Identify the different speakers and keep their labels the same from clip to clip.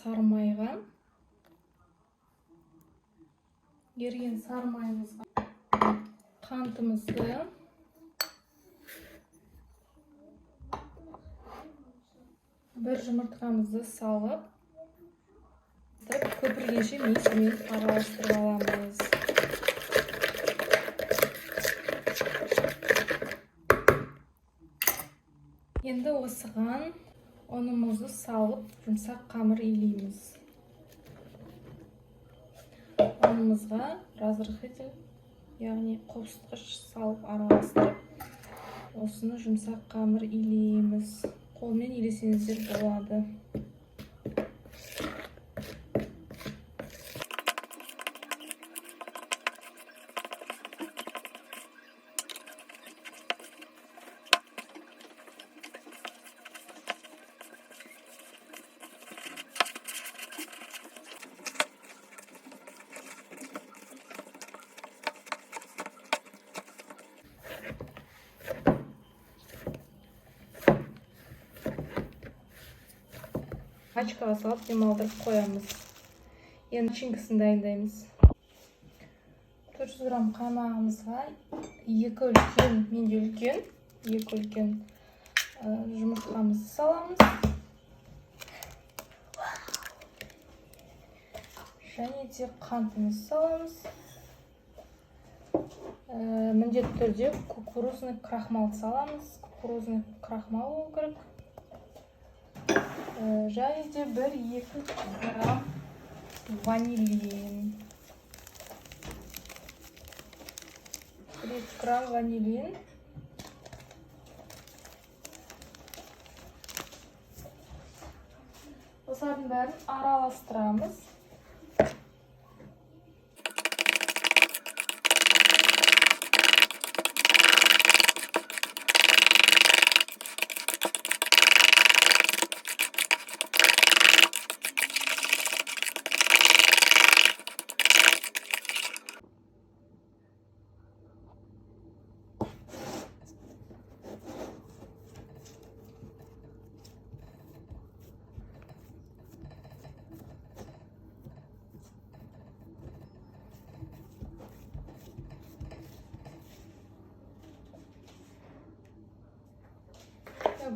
Speaker 1: сары майға қантымызды бір жұмыртқамызды салып көпіргенше мейісімен араластырып аламыз. Енді осыған ұнымызды салып жұмсақ қамыр илейміз. Ұнымызға разрыхитель, яғни қосқыш салып араластырып, осыны жұмсақ қамыр илейміз. Қолмен илесеңіздер болады. Начинкаға салып демалдырып қоямыз. Енді начинкасын дайындаймыз. 400 грамм қаймағымызға 2 үлкен, менде үлкен, 2 үлкен жұмыртқамызды саламыз. Және де қантымызды саламыз. Міндетті түрде кукурузный крахмал саламыз. Кукурузный крахмал болу керек. Және де 1-2 грамм ванилин. 1 грамм ванилин. Осылардың бәрін араластырамыз.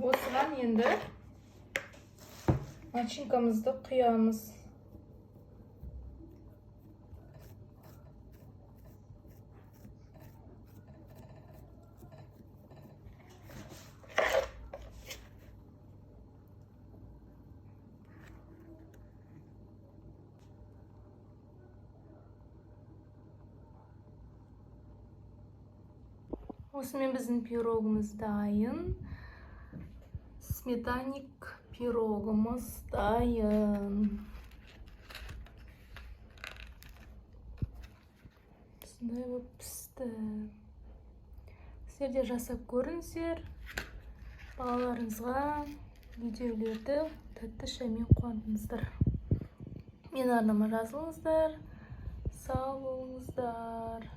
Speaker 1: Осыған енді начинкамызды құямыз. Осымен біздің пирогымыз дайын. Сметанник пирогымыз дайын. Осындай болып пісті. Сіздер де жасап көріңіздер. Балаларыңызға видеолерді тәтті шаймен қуантыңыздар. Мен арнама жазылыңыздар. Сау болыңыздар.